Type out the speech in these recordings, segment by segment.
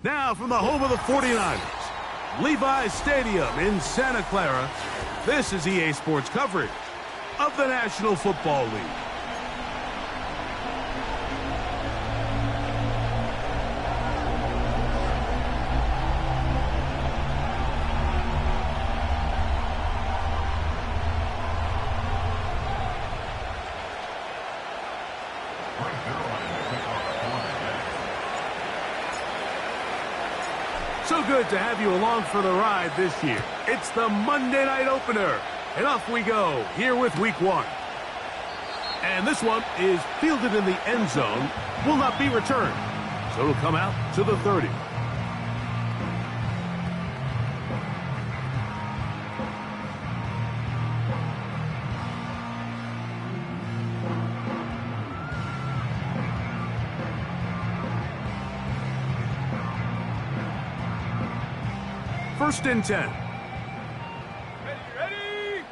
Now from the home of the 49ers, Levi's Stadium in Santa Clara, this is EA Sports coverage of the National Football League. So good to have you along for the ride this year. It's the Monday night opener, and off we go here with week 1. And this one is fielded in the end zone, will not be returned, so it'll come out to the 30. First and 10. Ready.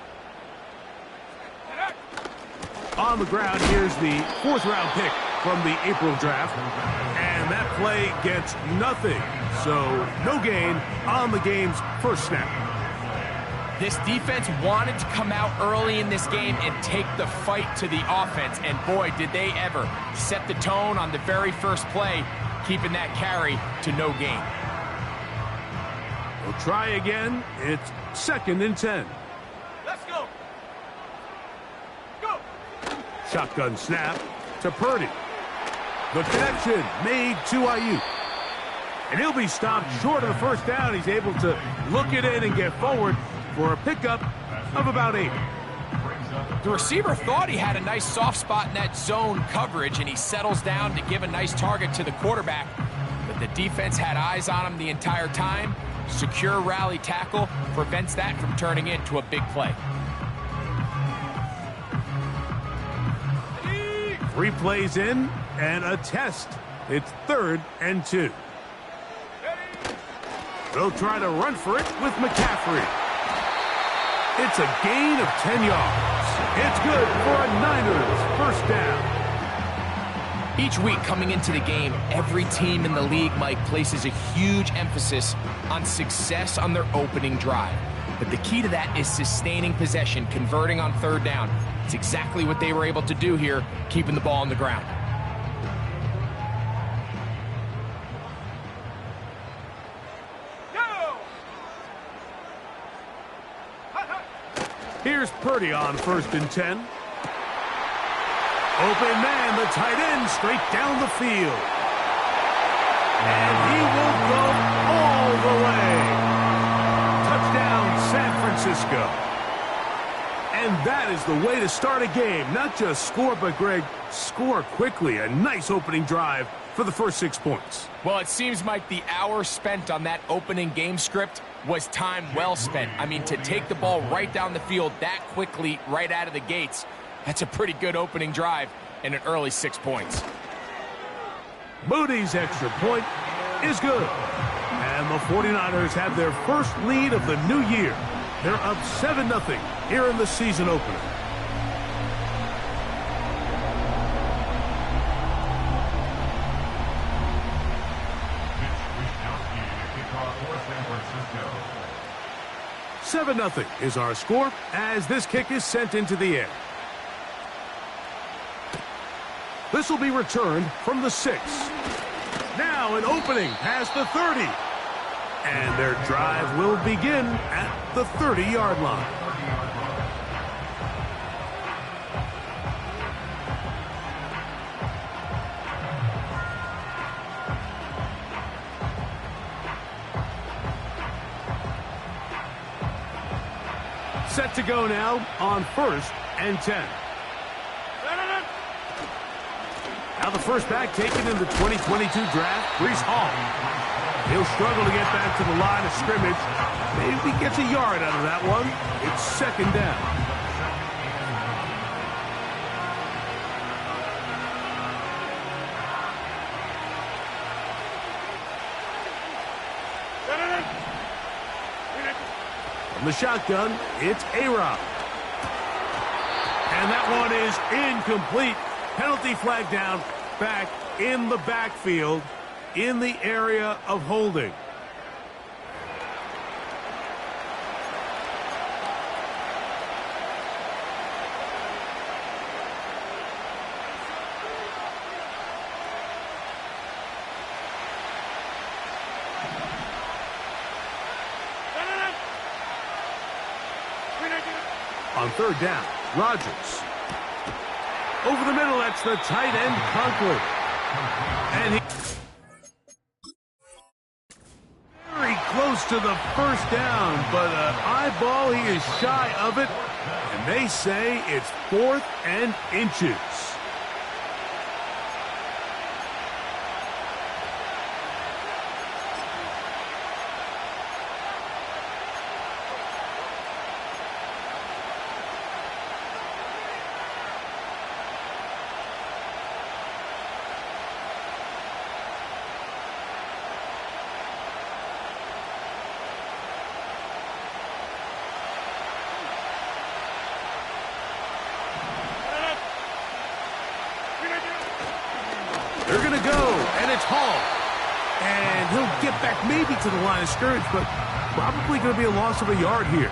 On the ground, here's the 4th-round pick from the April draft. And that play gets nothing. So, no gain on the game's first snap. This defense wanted to come out early in this game and take the fight to the offense. And boy, did they ever set the tone on the very first play, keeping that carry to no gain. We'll try again. It's 2nd and 10. Let's go. Go. Shotgun snap to Purdy. The connection made to Ayuk. And he'll be stopped short of the first down. He's able to look it in and get forward for a pickup of about 8. The receiver thought he had a nice soft spot in that zone coverage, and he settles down to give a nice target to the quarterback. But the defense had eyes on him the entire time. Secure rally tackle prevents that from turning into a big play. 3 plays in and a test. It's 3rd and 2. They'll try to run for it with McCaffrey. It's a gain of 10 yards. It's good for a Niners first down. Each week coming into the game, every team in the league, Mike, places a huge emphasis on success on their opening drive. But the key to that is sustaining possession, converting on 3rd down. It's exactly what they were able to do here, keeping the ball on the ground. Here's Purdy on 1st and 10. Open man, the tight end, straight down the field. And he will go all the way. Touchdown, San Francisco. And that is the way to start a game. Not just score, but, Greg, score quickly. A nice opening drive for the first 6 points. Well, it seems like the hour spent on that opening game script was time well spent. I mean, to take the ball right down the field that quickly right out of the gates, that's a pretty good opening drive and an early 6 points. Moody's extra point is good. And the 49ers have their first lead of the new year. They're up 7-0 here in the season opener. San 7-0 is our score as this kick is sent into the air. This will be returned from the 6. Now an opening past the 30. And their drive will begin at the 30-yard line. Set to go now on 1st and 10. Now the first back taken in the 2022 draft, Breece Hall. He'll struggle to get back to the line of scrimmage. Maybe gets a yard out of that one. It's 2nd down. From the shotgun, it's A-Rob. And that one is incomplete. Penalty flag down, back in the backfield. in the area of holding. On third down, Rodgers. Over the middle, that's the tight end, Conklin. And he very close to the first down, but an eyeball, he is shy of it. And they say it's 4th and inches. They're going to go, and it's Hall. And he'll get back maybe to the line of scrimmage, but probably going to be a loss of a yard here.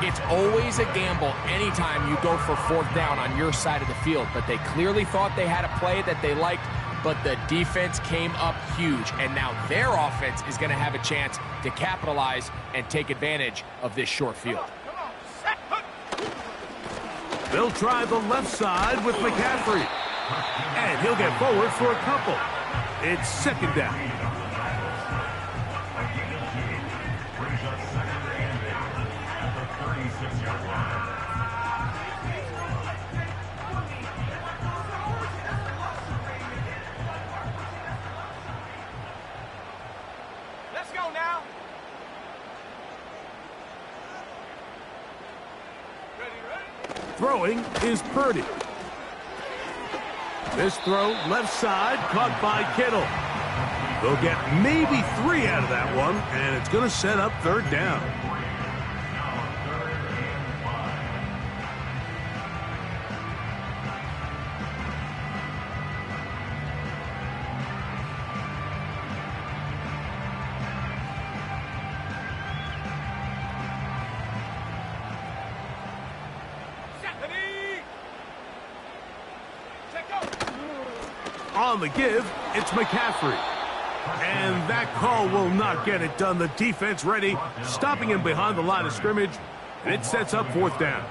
It's always a gamble anytime you go for 4th down on your side of the field, but they clearly thought they had a play that they liked, but the defense came up huge, and now their offense is going to have a chance to capitalize and take advantage of this short field. They'll try the left side with McCaffrey. And he'll get forward for a couple. It's 2nd down. Let's go now. Throwing is Purdy. This throw, left side, caught by Kittle. They'll get maybe 3 out of that one, and it's going to set up 3rd down. On the give, it's McCaffrey. And that call will not get it done. The defense ready, stopping him behind the line of scrimmage, and it sets up 4th down.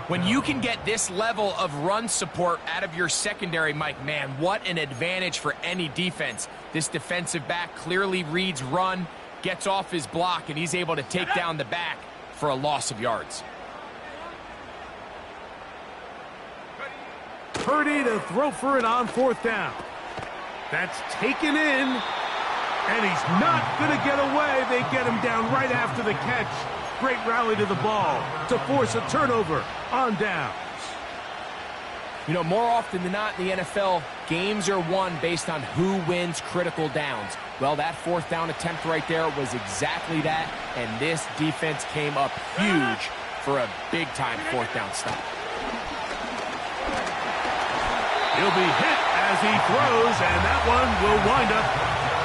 When you can get this level of run support out of your secondary, Mike, man, what an advantage for any defense. This defensive back clearly reads run, gets off his block, and he's able to take down the back for a loss of yards. Purdy to throw for it on 4th down. That's taken in, and he's not going to get away. They get him down right after the catch. Great rally to the ball to force a turnover on downs. You know, more often than not in the NFL, games are won based on who wins critical downs. Well, that 4th down attempt right there was exactly that, and this defense came up huge for a big-time 4th down stop. He'll be hit as he throws, and that one will wind up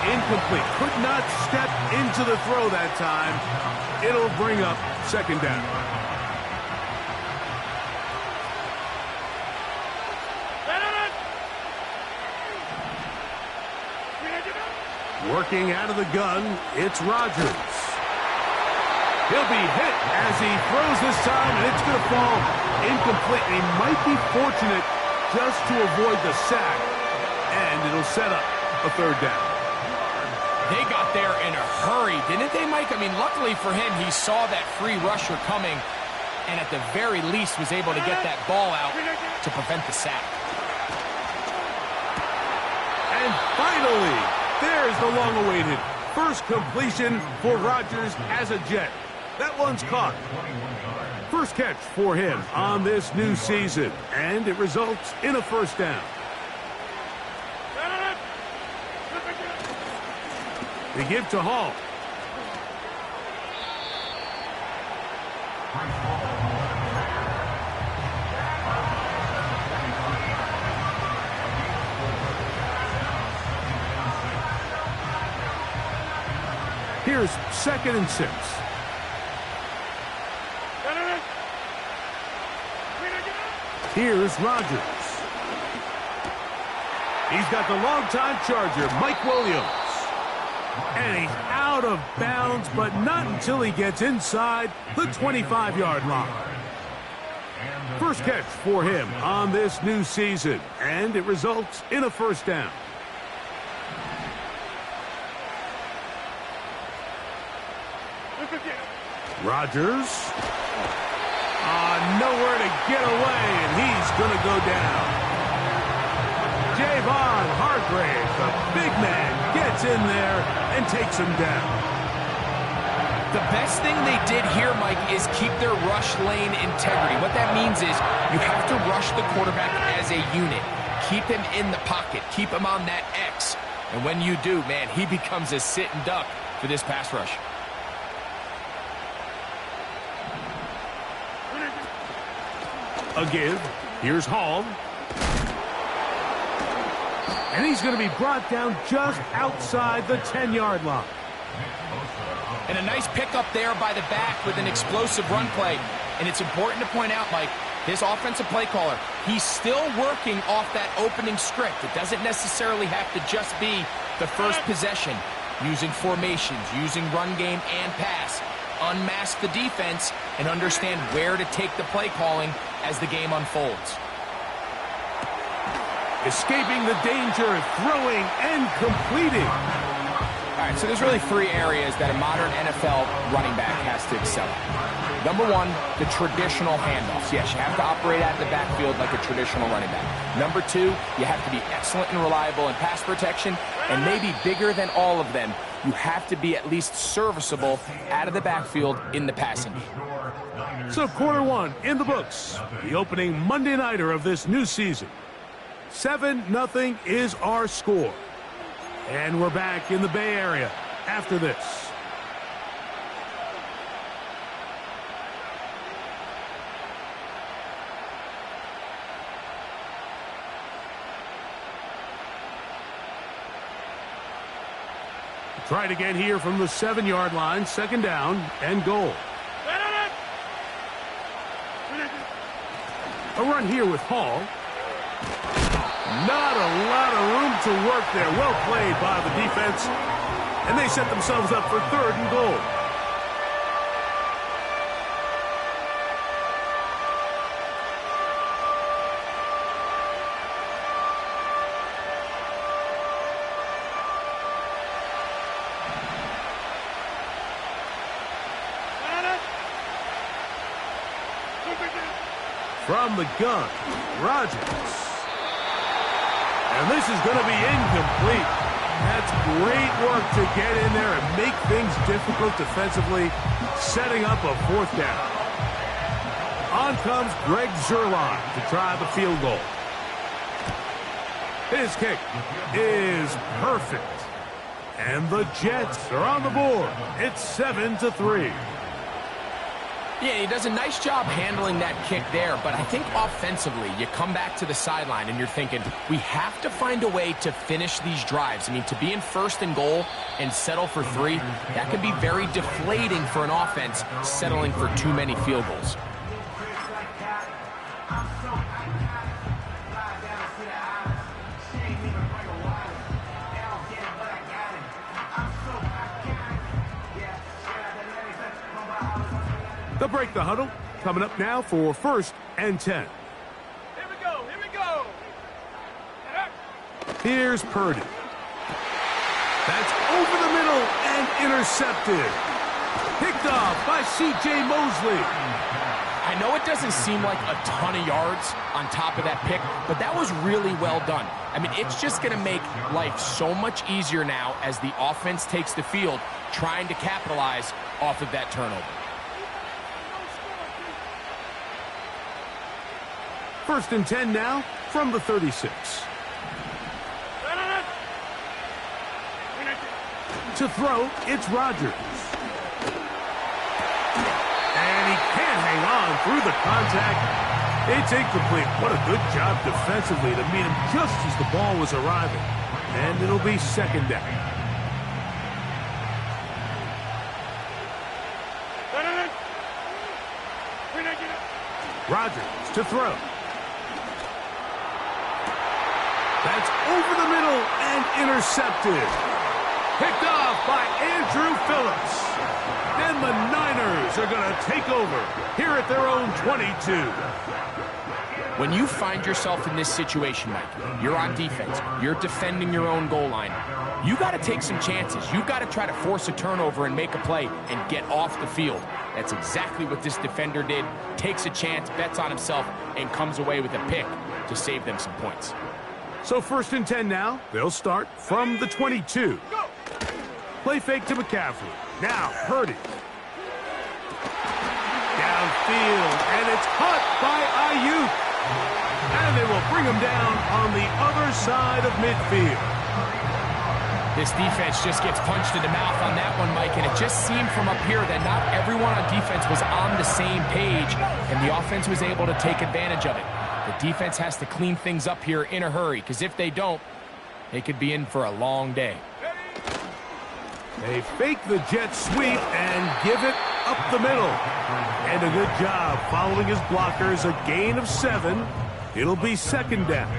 incomplete. Could not step into the throw that time. It'll bring up 2nd down. Working out of the gun, it's Rodgers. He'll be hit as he throws this time, and it's going to fall incomplete. He might be fortunate just to avoid the sack, and it'll set up a 3rd down. They got there in a hurry, didn't they, Mike? I mean, luckily for him, he saw that free rusher coming, and at the very least was able to get that ball out to prevent the sack. And finally, there's the long-awaited first completion for Rodgers as a Jet. That one's caught. First catch for him on this new season, and it results in a 1st down. They give to Hall. Here's 2nd and 6. Here's Rodgers. He's got the longtime Charger, Mike Williams. And he's out of bounds, but not until he gets inside the 25-yard line. First catch for him on this new season, and it results in a first down. Rodgers. Nowhere to get away, and he's going to go down. Javon Hargrave, the big man, gets in there and takes him down. The best thing they did here, Mike, is keep their rush lane integrity. What that means is you have to rush the quarterback as a unit. Keep him in the pocket. Keep him on that X. And when you do, man, he becomes a sit and duck for this pass rush. A give. Here's Hall. And he's going to be brought down just outside the 10-yard line. And a nice pickup there by the back with an explosive run play. And it's important to point out, Mike, this offensive play caller, he's still working off that opening script. It doesn't necessarily have to just be the first possession. Using formations, using run game and pass. Unmask the defense and understand where to take the play calling as the game unfolds. Escaping the danger, throwing and completing. All right, so there's really 3 areas that a modern NFL running back has to excel at. Number 1, the traditional handoffs. Yes, you have to operate out of the backfield like a traditional running back. Number 2, you have to be excellent and reliable in pass protection, and maybe bigger than all of them, you have to be at least serviceable out of the backfield in the passing game. So quarter 1 in the books. The opening Monday nighter of this new season. 7-0 is our score. And we're back in the Bay Area after this. Tried again here from the 7-yard line, 2nd down and goal. A run here with Hall. Not a lot of room to work there. Well played by the defense. And they set themselves up for 3rd and goal. From the gun, Rodgers. And this is going to be incomplete. That's great work to get in there and make things difficult defensively, setting up a 4th down. On comes Greg Zuerlein to try the field goal. His kick is perfect. And the Jets are on the board. It's 7-3. Yeah, he does a nice job handling that kick there, but I think offensively, you come back to the sideline and you're thinking, we have to find a way to finish these drives. I mean, to be in 1st and goal and settle for 3, that can be very deflating for an offense settling for too many field goals. They'll break the huddle. Coming up now for 1st and 10. Here we go. Here we go. Here's Purdy. That's over the middle and intercepted. Picked off by C.J. Mosley. I know it doesn't seem like a ton of yards on top of that pick, but that was really well done. I mean, it's just going to make life so much easier now as the offense takes the field, trying to capitalize off of that turnover. 1st and 10 now from the 36. To throw, it's Rodgers. And he can't hang on through the contact. It's incomplete. What a good job defensively to meet him just as the ball was arriving. And it'll be 2nd down. Rodgers to throw. That's over the middle and intercepted. Picked off by Andrew Phillips. And the Niners are going to take over here at their own 22. When you find yourself in this situation, Mike, you're on defense, you're defending your own goal line, you got to take some chances. You've got to try to force a turnover and make a play and get off the field. That's exactly what this defender did. Takes a chance, bets on himself, and comes away with a pick to save them some points. So 1st and 10 now. They'll start from the 22. Play fake to McCaffrey. Now Purdy. Downfield, and it's caught by Ayuk. And they will bring him down on the other side of midfield. This defense just gets punched in the mouth on that one, Mike, and it just seemed from up here that not everyone on defense was on the same page, and the offense was able to take advantage of it. The defense has to clean things up here in a hurry, because if they don't, they could be in for a long day. They fake the jet sweep and give it up the middle. And a good job following his blockers, a gain of 7. It'll be 2nd down.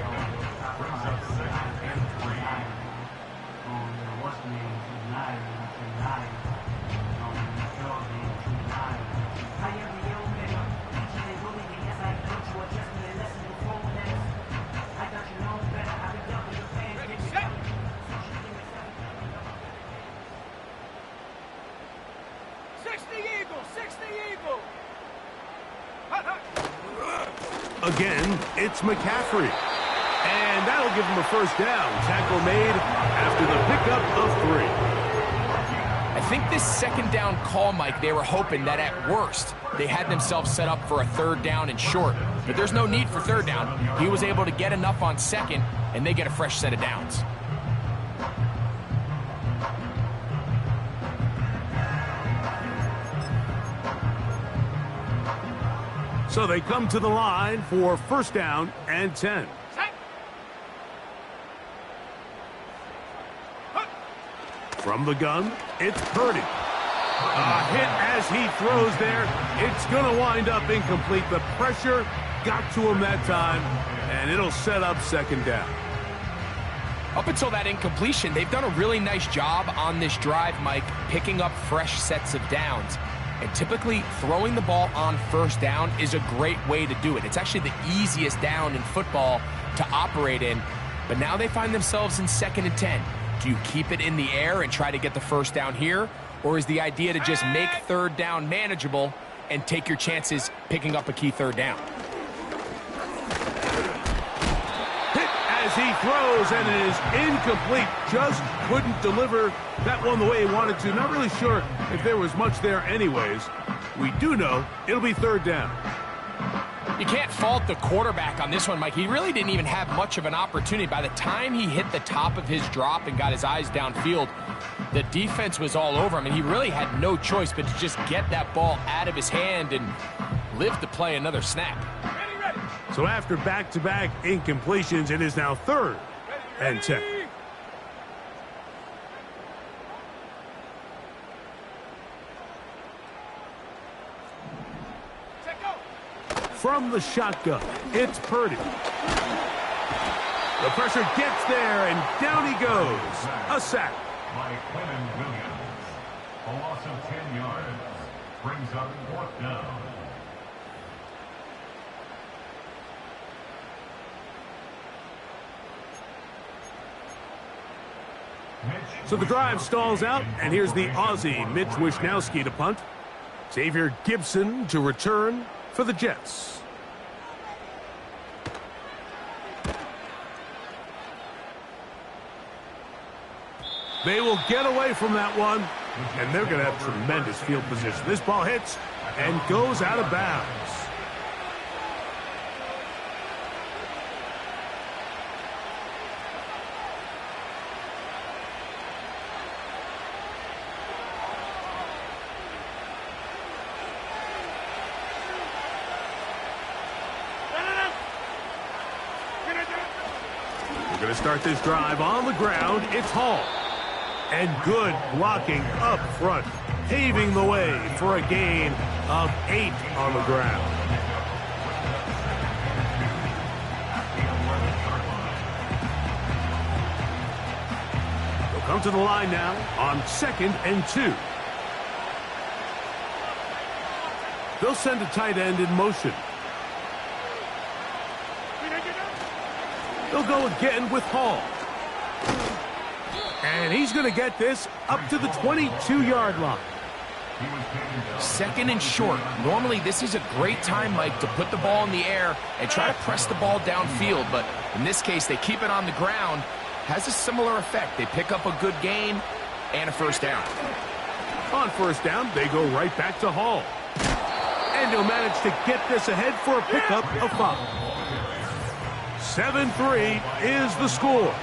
Again, it's McCaffrey. And that'll give him a 1st down. Tackle made after the pickup of 3. I think this 2nd down call, Mike, they were hoping that at worst they had themselves set up for a 3rd down and short. But there's no need for 3rd down. He was able to get enough on 2nd, and they get a fresh set of downs. So they come to the line for 1st down and 10. From the gun, it's Purdy. A hit as he throws there. It's going to wind up incomplete. The pressure got to him that time, and it'll set up 2nd down. Up until that incompletion, they've done a really nice job on this drive, Mike, picking up fresh sets of downs. And typically, throwing the ball on 1st down is a great way to do it. It's actually the easiest down in football to operate in. But now they find themselves in 2nd and 10. Do you keep it in the air and try to get the 1st down here? Or is the idea to just make 3rd down manageable and take your chances picking up a key 3rd down? Hit as he throws, and it is incomplete. Just couldn't deliver that one the way he wanted to. Not really sure if there was much there anyways. We do know it'll be 3rd down. You can't fault the quarterback on this one, Mike. He really didn't even have much of an opportunity. By the time he hit the top of his drop and got his eyes downfield, the defense was all over him, and he really had no choice but to just get that ball out of his hand and live to play another snap. So after back-to-back incompletions, it is now 3rd and 10. From the shotgun, it's Purdy. The pressure gets there, and down he goes. A sack. By Quentin Williams. A loss of 10 yards. Brings up 4th down. So the drive stalls out, and here's the Aussie Mitch Wishnowsky to punt. Xavier Gibson to return for the Jets. They will get away from that one, and they're going to have tremendous field position. This ball hits and goes out of bounds. We're going to start this drive on the ground. It's Hall. And good blocking up front, paving the way for a gain of 8 on the ground. come to the line now on 2nd and 2. They'll send a tight end in motion. They'll go again with Hall. And he's going to get this up to the 22-yard line. 2nd and short. Normally, this is a great time, Mike, to put the ball in the air and try to press the ball downfield. But in this case, they keep it on the ground. Has a similar effect. They pick up a good gain and a first down. On first down, they go right back to Hall. And he'll manage to get this ahead for a pickup of 5. 7-3 is the score.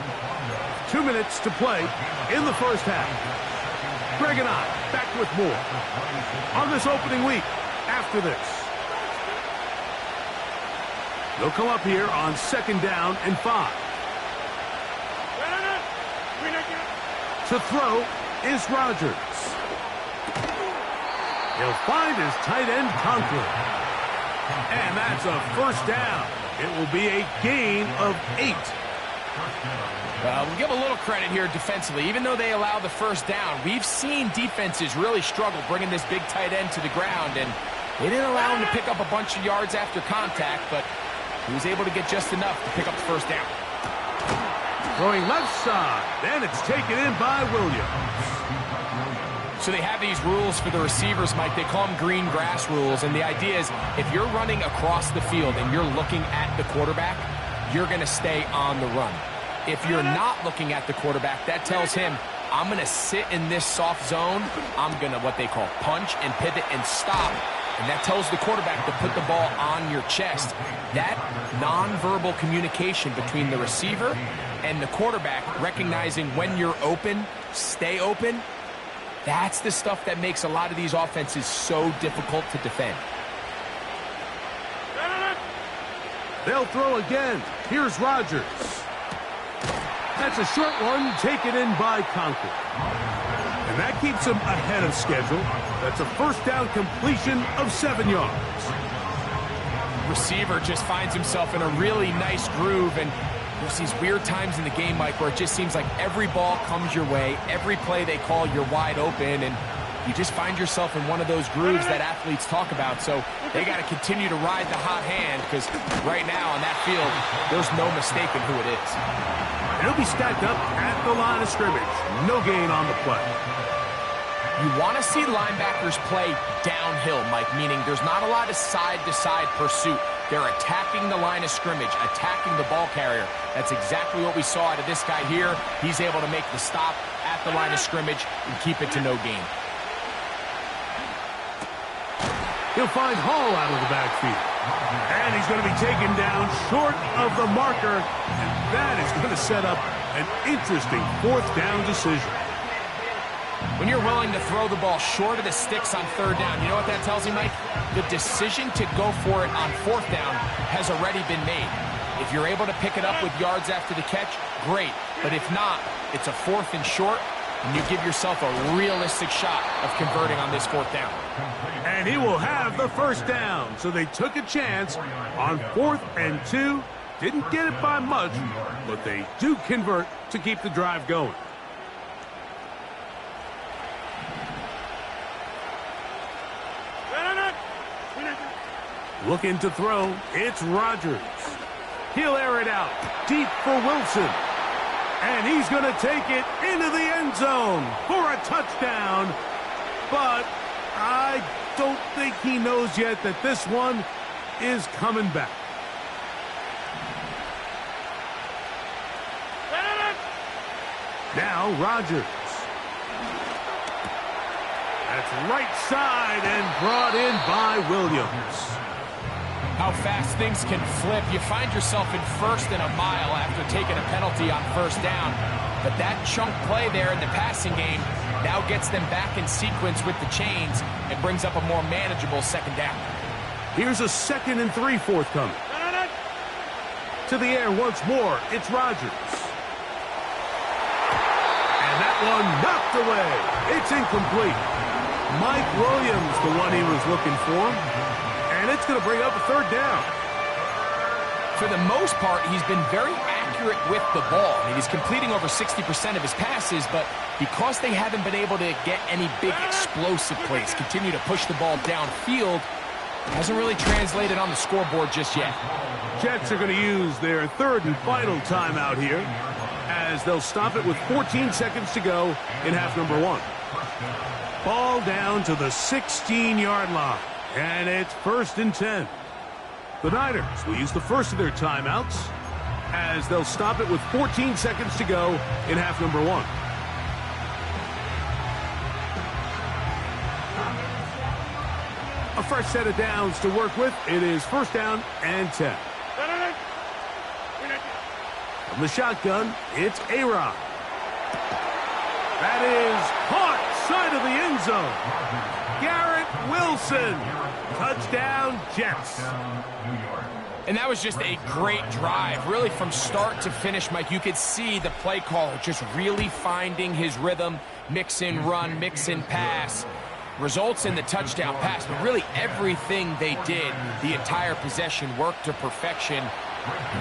2 minutes to play in the first half. Greg and I back with more on this opening week after this. They'll come up here on 2nd down and 5. To throw is Rodgers. He'll find his tight end Conklin. And that's a first down. It will be a gain of 8. We'll give a little credit here defensively. Even though they allow the first down, we've seen defenses really struggle bringing this big tight end to the ground, and they didn't allow him to pick up a bunch of yards after contact, but he was able to get just enough to pick up the first down. Throwing left side, and it's taken in by Williams. So they have these rules for the receivers, Mike. They call them green grass rules, and the idea is if you're running across the field and you're looking at the quarterback, you're going to stay on the run. If you're not looking at the quarterback, that tells him, I'm going to sit in this soft zone. I'm going to what they call punch and pivot and stop. And that tells the quarterback to put the ball on your chest. That nonverbal communication between the receiver and the quarterback, recognizing when you're open, stay open, that's the stuff that makes a lot of these offenses so difficult to defend. They'll throw again. Here's Rodgers. That's a short one taken in by Conklin. And that keeps him ahead of schedule. That's a first down completion of 7 yards. Receiver just finds himself in a really nice groove, and there's these weird times in the game, Mike, where it just seems like every ball comes your way. Every play they call, you're wide open, and you just find yourself in one of those grooves that athletes talk about. So they got to continue to ride the hot hand, because right now on that field, there's no mistaking who it is. He'll be stacked up at the line of scrimmage. No gain on the play. You want to see linebackers play downhill, Mike, meaning there's not a lot of side-to-side pursuit. They're attacking the line of scrimmage, attacking the ball carrier. That's exactly what we saw out of this guy here. He's able to make the stop at the line of scrimmage and keep it to no gain. He'll find Hall out of the backfield. And he's going to be taken down short of the marker. And that is going to set up an interesting 4th down decision. When you're willing to throw the ball short of the sticks on 3rd down, you know what that tells you, Mike? The decision to go for it on 4th down has already been made. If you're able to pick it up with yards after the catch, great. But if not, it's a 4th and short, and you give yourself a realistic shot of converting on this 4th down. And he will have the first down. So they took a chance on 4th and 2. Didn't get it by much, but they do convert to keep the drive going. Looking to throw, it's Rodgers. He'll air it out deep for Wilson. And he's going to take it into the end zone for a touchdown. But I don't think he knows yet that this one is coming back. Now Rodgers. That's right side and brought in by Williams. How fast things can flip. You find yourself in 1st and a mile after taking a penalty on 1st down. But that chunk play there in the passing game now gets them back in sequence with the chains and brings up a more manageable 2nd down. Here's a 2nd and 3 forthcoming. To the air once more, it's Rodgers. And that one knocked away. It's incomplete. Mike Williams, the one he was looking for. And it's going to bring up a 3rd down. For the most part, he's been very accurate accurate with the ball. I mean, he's completing over 60% of his passes, but because they haven't been able to get any big explosive plays, continue to push the ball downfield, hasn't really translated on the scoreboard just yet. Jets are going to use their third and final timeout here, as they'll stop it with 14 seconds to go in half number one. Ball down to the 16-yard line, and it's 1st and 10. The Niners will use the first of their timeouts, as they'll stop it with 14 seconds to go in half number one. A fresh set of downs to work with. It is 1st down and 10. From the shotgun, it's A-Rod. That is caught side of the end zone. Garrett Wilson. Touchdown, Jets. And that was just a great drive. Really, from start to finish, Mike, you could see the play caller just really finding his rhythm. Mix in run, mix in pass. Results in the touchdown pass. But really, everything they did, the entire possession, worked to perfection.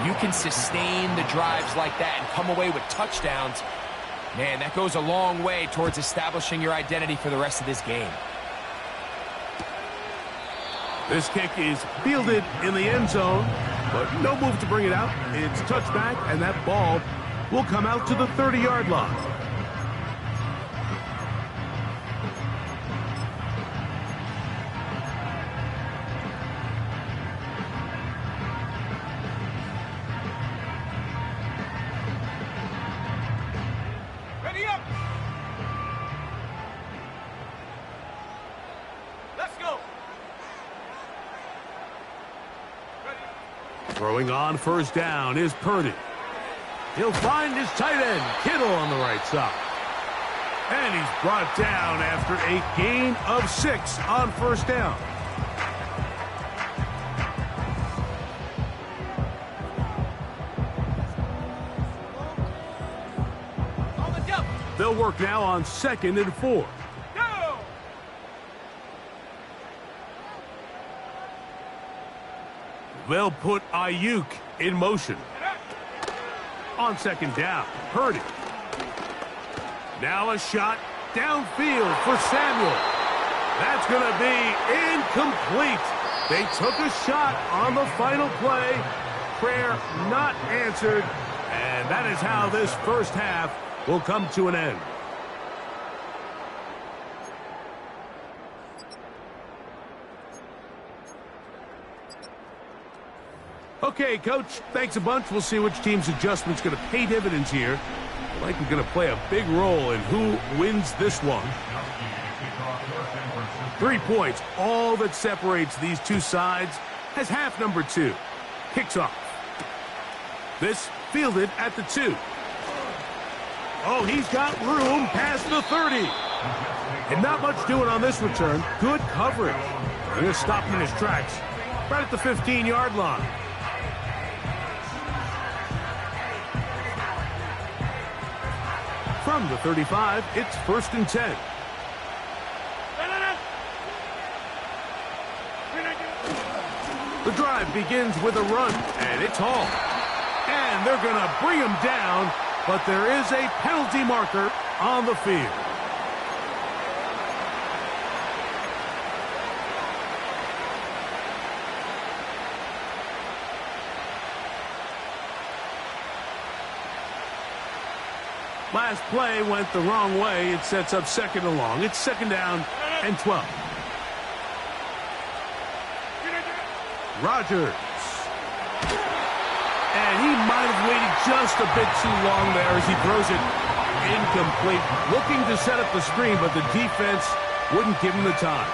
You can sustain the drives like that and come away with touchdowns. Man, that goes a long way towards establishing your identity for the rest of this game. This kick is fielded in the end zone, but no move to bring it out. It's touchback, and that ball will come out to the 30-yard line. Ready up! Let's go! Throwing on 1st down is Purdy. He'll find his tight end, Kittle, on the right side. And he's brought down after a gain of 6 on 1st down. On the jump! They'll work now on 2nd and 4. Go! They'll put Ayuk in motion. On 2nd down, Purdy. Now a shot downfield for Samuel. That's going to be incomplete. They took a shot on the final play. Prayer not answered. And that is how this first half will come to an end. Okay, Coach, thanks a bunch. We'll see which team's adjustment's going to pay dividends here. Likely going to play a big role in who wins this one. 3 points, all that separates these two sides, as half number 2 kicks off. This fielded at the 2. Oh, he's got room past the 30. And not much doing on this return. Good coverage. They're going to stop him in his tracks right at the 15-yard line. From the 35, it's 1st and 10. The drive begins with a run, and it's hauled. And they're going to bring him down, but there is a penalty marker on the field. Last play went the wrong way. It sets up 2nd and long. It's 2nd down and 12. Rodgers. And he might have waited just a bit too long there as he throws it incomplete. Looking to set up the screen, but the defense wouldn't give him the time.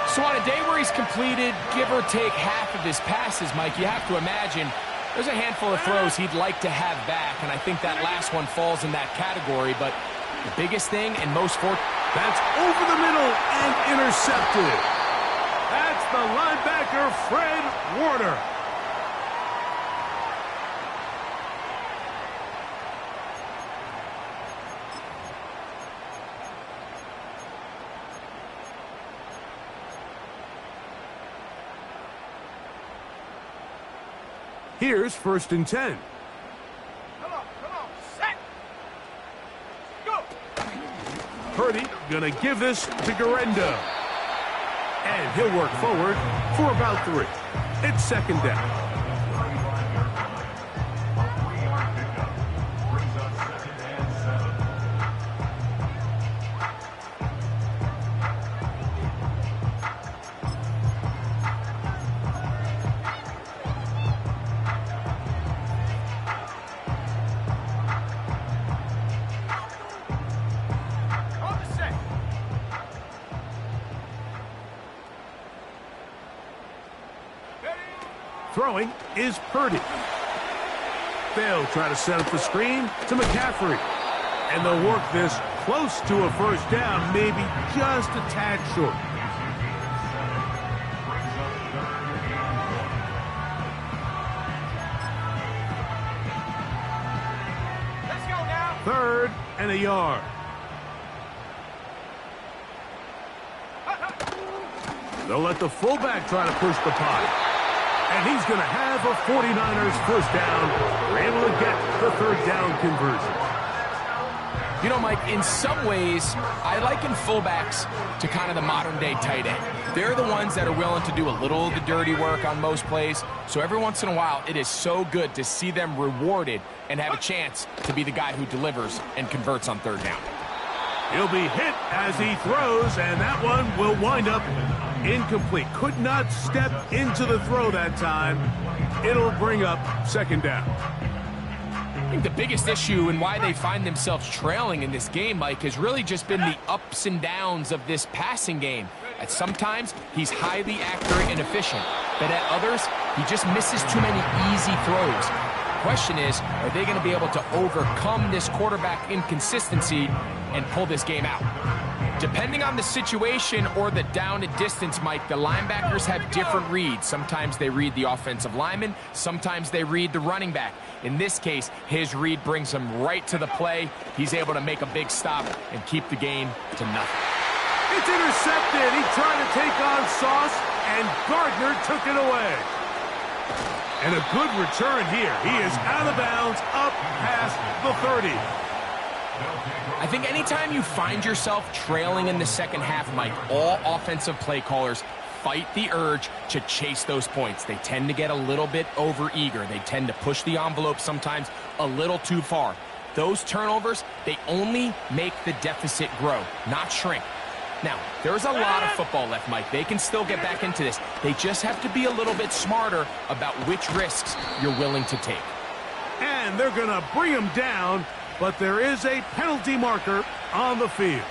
So on a day where he's completed, give or take half of his passes, Mike, you have to imagine there's a handful of throws he'd like to have back, and I think that last one falls in that category. But the biggest thing and most that's over the middle and intercepted. That's the linebacker, Fred Warner. Here's 1st and 10. Purdy gonna give this to Garenda. And he'll work forward for about 3. It's second down. Throwing is Purdy. They'll try to set up the screen to McCaffrey. And they'll work this close to a first down, maybe just a tad short. Let's go now. 3rd and a yard. They'll let the fullback try to push the pot. And he's going to have a 49ers first down. We're able to get the 3rd down conversion. You know, Mike, in some ways, I liken fullbacks to kind of the modern-day tight end. They're the ones that are willing to do a little of the dirty work on most plays. So every once in a while, it is so good to see them rewarded and have a chance to be the guy who delivers and converts on 3rd down. He'll be hit as he throws, and that one will wind up incomplete. Could not step into the throw that time. It'll bring up 2nd down. I think the biggest issue and why they find themselves trailing in this game, Mike, has really just been the ups and downs of this passing game. At sometimes, he's highly accurate and efficient, but at others, he just misses too many easy throws. The question is, are they going to be able to overcome this quarterback inconsistency and pull this game out? Depending on the situation or the down and distance, Mike, the linebackers have different reads. Sometimes they read the offensive lineman. Sometimes they read the running back. In this case, his read brings him right to the play. He's able to make a big stop and keep the game to nothing. It's intercepted. He tried to take on Sauce, and Gardner took it away. And a good return here. He is out of bounds, up past the 30. I think anytime you find yourself trailing in the second half, Mike, all offensive play callers fight the urge to chase those points. They tend to get a little bit overeager. They tend to push the envelope sometimes a little too far. Those turnovers, they only make the deficit grow, not shrink. Now, there's a lot of football left, Mike. They can still get back into this. They just have to be a little bit smarter about which risks you're willing to take. And they're going to bring him down, but there is a penalty marker on the field.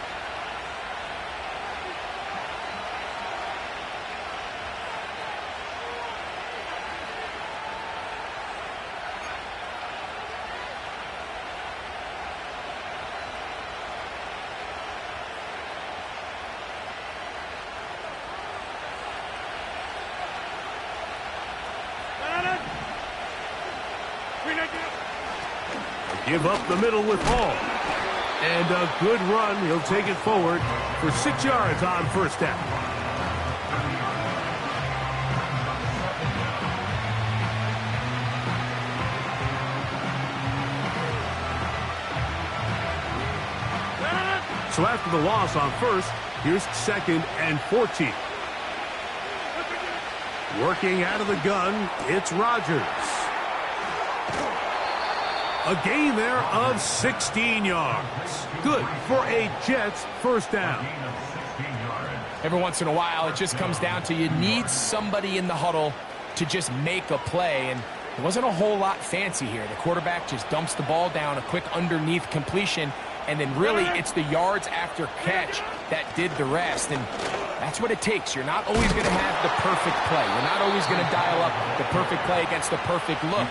Give up the middle with Hall. And a good run. He'll take it forward for 6 yards on first down. So after the loss on first, here's 2nd and 14. Working out of the gun, it's Rodgers. A gain there of 16 yards. Good for a Jets first down. Every once in a while, it just comes down to you need somebody in the huddle to just make a play. And there wasn't a whole lot fancy here. The quarterback just dumps the ball down, a quick underneath completion, and then really it's the yards after catch that did the rest. And that's what it takes. You're not always going to have the perfect play. You're not always going to dial up the perfect play against the perfect look.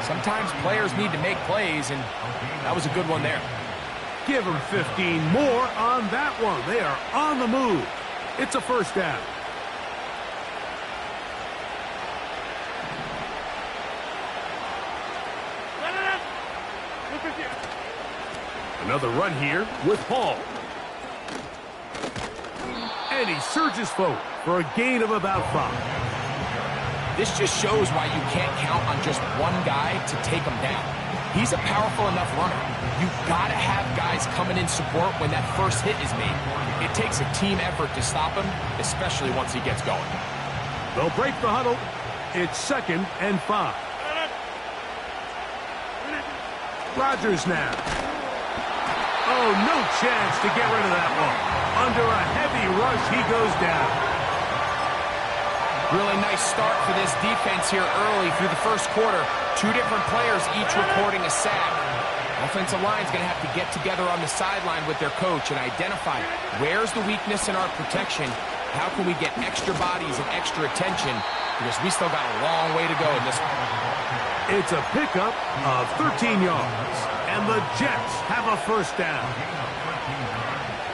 Sometimes players need to make plays, and that was a good one there. Give them 15 more on that one. They are on the move. It's a first down. Another run here with Hall. And he surges forward for a gain of about 5. This just shows why you can't count on just one guy to take him down. He's a powerful enough runner. you've got to have guys coming in support when that first hit is made. It takes a team effort to stop him, especially once he gets going. They'll break the huddle. It's 2nd and 5. Rodgers now. Oh, no chance to get rid of that one. Under a heavy rush, he goes down. Really nice start for this defense here early through the first quarter. 2 different players each recording a sack. Offensive line's going to have to get together on the sideline with their coach and identify where's the weakness in our protection. How can we get extra bodies and extra attention? Because we still got a long way to go in this one. It's a pickup of 13 yards, and the Jets have a first down.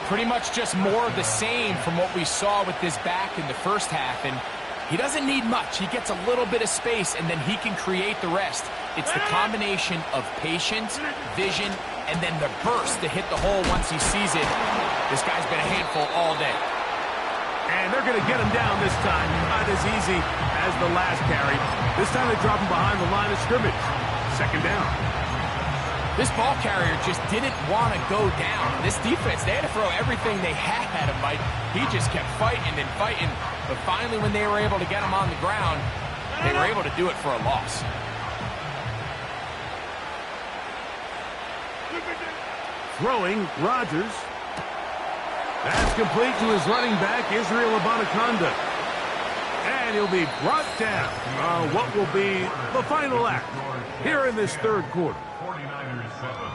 Pretty much just more of the same from what we saw with this back in the first half, and he doesn't need much. He gets a little bit of space, and then he can create the rest. It's the combination of patience, vision, and then the burst to hit the hole once he sees it. This guy's been a handful all day. And they're going to get him down this time. Not as easy as the last carry. This time they drop him behind the line of scrimmage. 2nd down. This ball carrier just didn't want to go down. This defense, they had to throw everything they had at him, Mike. He just kept fighting and fighting. But finally, when they were able to get him on the ground, they were able to do it for a loss. Throwing, Rodgers. That's complete to his running back, Israel Abanikanda. And he'll be brought down. What will be the final act here in this 3rd quarter. 49ers 7.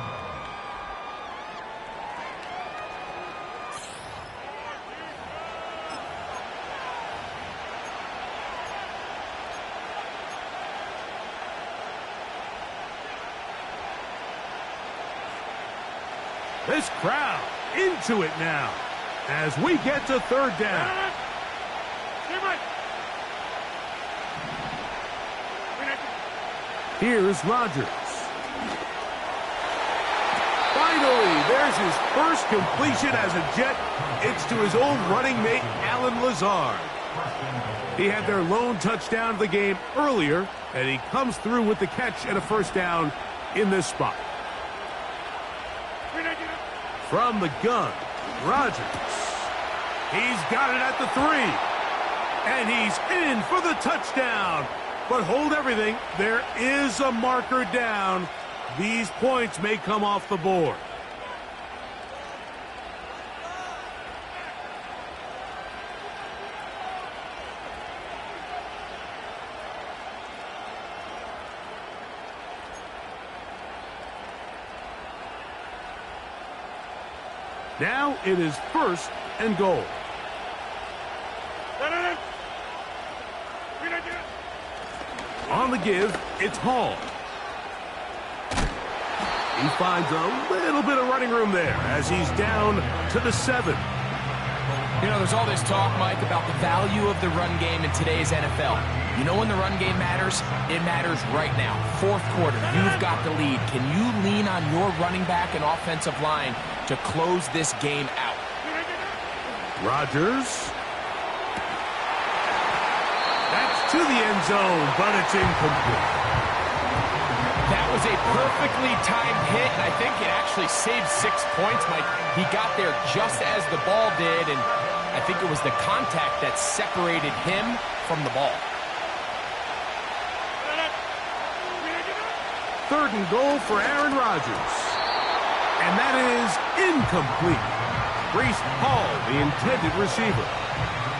This crowd into it now as we get to 3rd down. Here's Rodgers. Finally, there's his first completion as a Jet. It's to his old running mate, Alan Lazard. He had their lone touchdown of the game earlier, and he comes through with the catch and a first down in this spot. From the gun, Rodgers. He's got it at the 3. And he's in for the touchdown. But hold everything. There is a marker down. These points may come off the board. Now it is 1st and goal. On the give, it's Hall. He finds a little bit of running room there as he's down to the 7. You know, there's all this talk, Mike, about the value of the run game in today's NFL. You know when the run game matters? It matters right now. 4th quarter, you've got the lead. Can you lean on your running back and offensive line to close this game out? Rodgers. That's to the end zone, but it's incomplete. That was a perfectly timed hit, and I think it actually saved 6 points, Mike. He got there just as the ball did, and I think it was the contact that separated him from the ball. 3rd and goal for Aaron Rodgers. And that is incomplete. Breece Hall, the intended receiver.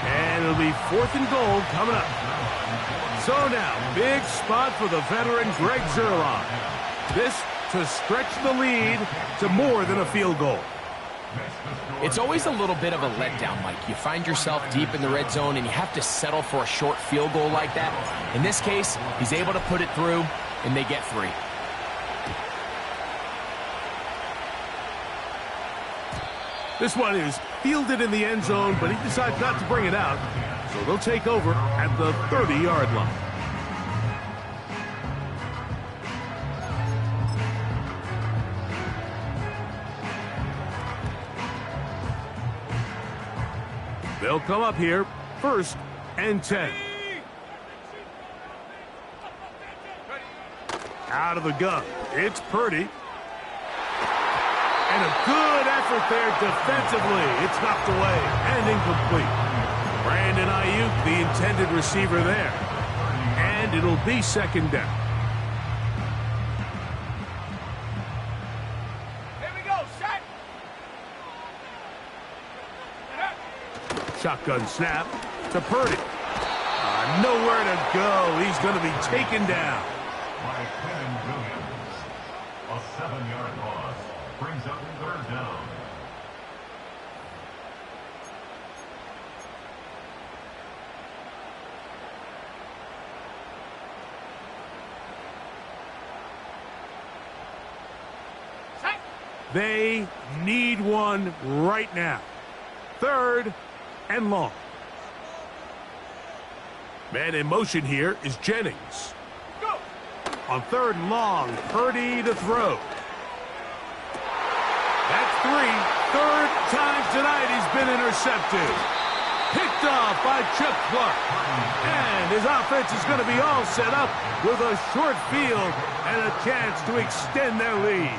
And it'll be 4th and goal coming up. So now, big spot for the veteran Greg Zuerlein. This to stretch the lead to more than a field goal. It's always a little bit of a letdown, Mike. You find yourself deep in the red zone and you have to settle for a short field goal like that. In this case, he's able to put it through, and they get 3. This one is fielded in the end zone, but he decides not to bring it out. So they'll take over at the 30-yard line. They'll come up here, 1st and 10. Out of the gun, it's Purdy. And a good effort there defensively. It's knocked away and incomplete. Brandon Ayuk, the intended receiver there. And it'll be second down. Here we go, set. Shotgun snap to Purdy. Nowhere to go. He's going to be taken down. By Kevin Williams. A 7-yard loss brings up third down. Set. They need one right now. Third and long. Man in motion here is Jennings. Go. On third and long, Purdy to throw. That's three. Third time tonight he's been intercepted. Picked off by Chuck Clark. And his offense is going to be all set up with a short field and a chance to extend their lead.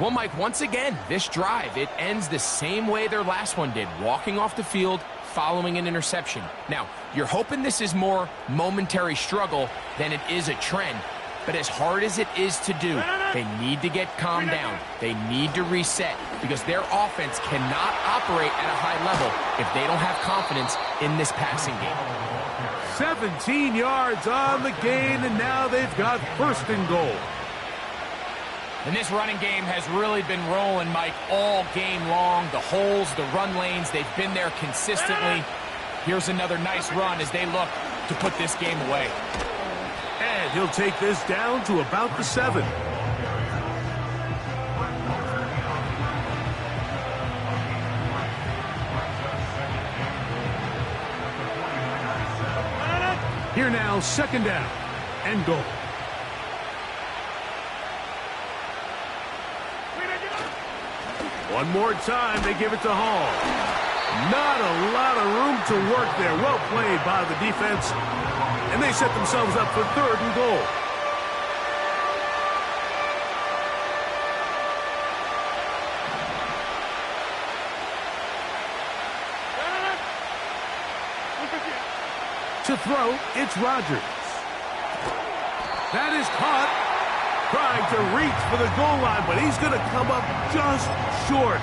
Well, Mike, once again, this drive, it ends the same way their last one did, walking off the field, following an interception. Now, you're hoping this is more momentary struggle than it is a trend, but as hard as it is to do, they need to get calmed down. They need to reset because their offense cannot operate at a high level if they don't have confidence in this passing game. 17 yards on the gain, and now they've got first and goal. And this running game has really been rolling, Mike, all game long. The holes, the run lanes, they've been there consistently. Here's another nice run as they look to put this game away. And he'll take this down to about the 7. Here now, second down and goal. One more time, they give it to Hall. Not a lot of room to work there. Well played by the defense. And they set themselves up for third and goal. To throw, it's Rodgers. That is caught. Trying to reach for the goal line, but he's going to come up just short.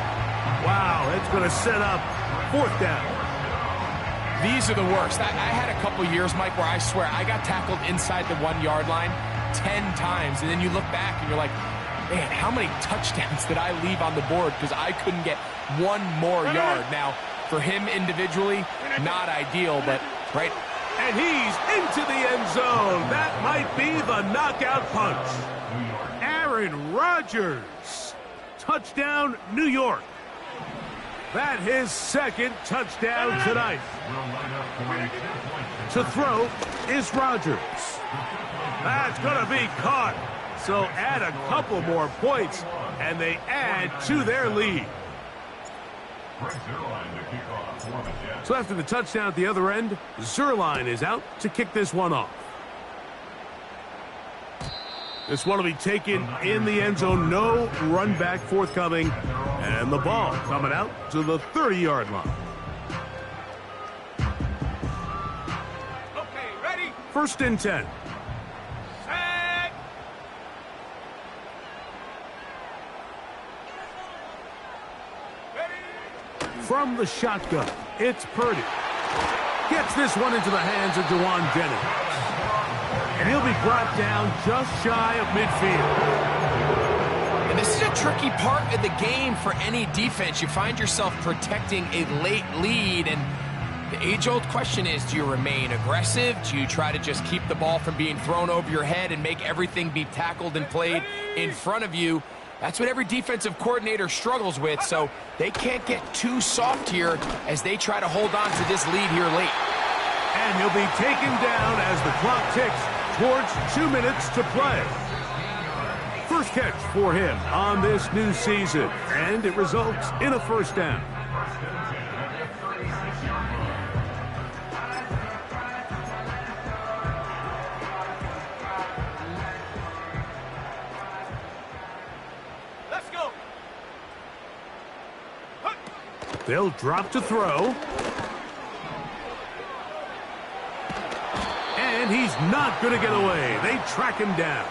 Wow, it's going to set up fourth down. These are the worst. I had a couple years, Mike, where I swear I got tackled inside the 1-yard line 10 times, and then you look back and you're like, man, how many touchdowns did I leave on the board because I couldn't get one more yard? Now, for him individually, not ideal, but right. And he's into the end zone. That might be the knockout punch. Aaron Rodgers. Touchdown, New York. That his second touchdown tonight. To throw is Rodgers. That's going to be caught. So add a couple more points, and they add to their lead. So after the touchdown at the other end, Zerline is out to kick this one off. This one will be taken in the end zone. No run back forthcoming. And the ball coming out to the 30-yard line. Okay, ready? First and 10. Set. Ready? From the shotgun, it's Purdy. Gets this one into the hands of Jawan Jennings. And he'll be brought down just shy of midfield. And this is a tricky part of the game for any defense. You find yourself protecting a late lead, and the age-old question is, do you remain aggressive? Do you try to just keep the ball from being thrown over your head and make everything be tackled and played in front of you? That's what every defensive coordinator struggles with, so they can't get too soft here as they try to hold on to this lead here late. And he'll be taken down as the clock ticks towards 2 minutes to play. First catch for him on this new season, and it results in a first down. Let's go. They'll drop to throw. And he's not going to get away. They track him down.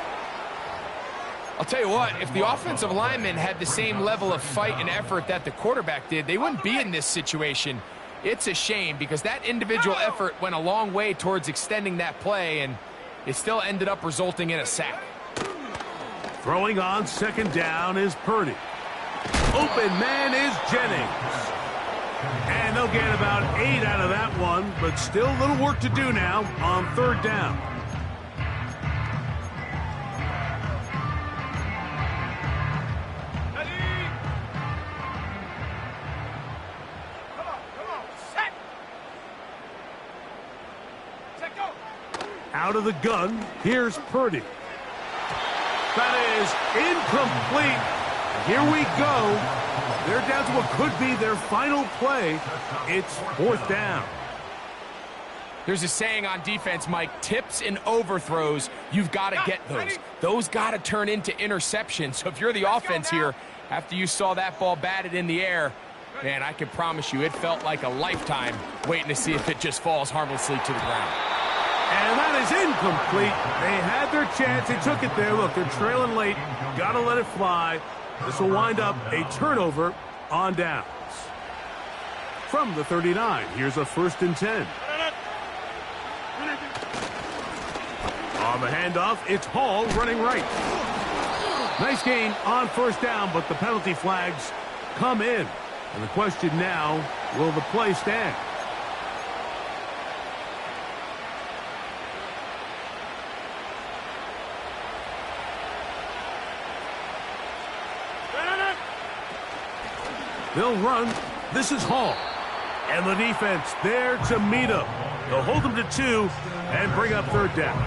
I'll tell you what, if the offensive lineman had the same level of fight and effort that the quarterback did, they wouldn't be in this situation. It's a shame because that individual effort went a long way towards extending that play, and it still ended up resulting in a sack. Throwing on second down is Purdy. Open man is Jennings. And they'll get about 8 out of that one, but still a little work to do now on third down. Out of the gun, here's Purdy. That is incomplete. Here we go. They're down to what could be their final play. It's fourth down. There's a saying on defense, Mike, tips and overthrows, you've got to get those. Those got to turn into interceptions. So if you're the offense here, after you saw that ball batted in the air, man, I can promise you it felt like a lifetime waiting to see if it just falls harmlessly to the ground. And that is incomplete. They had their chance. They took it there. Look, they're trailing late. Got to let it fly. This will wind up a turnover on downs. From the 39, here's a 1st and 10. On the handoff, it's Hall running right. Nice gain on first down, but the penalty flags come in. And the question now, will the play stand? They'll run. This is Hall. And the defense there to meet him. They'll hold him to 2 and bring up third down.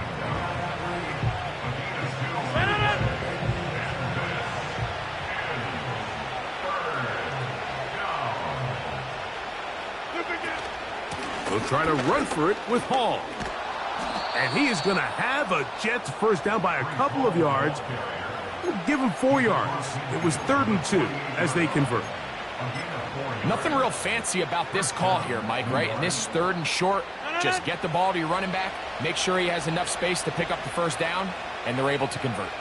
They'll try to run for it with Hall. And he is going to have a Jets first down by a couple of yards. We'll give him 4 yards. It was 3rd and 2 as they convert. Nothing real fancy about this call here, Mike, right? In this 3rd and short, just get the ball to your running back, make sure he has enough space to pick up the first down, and they're able to convert.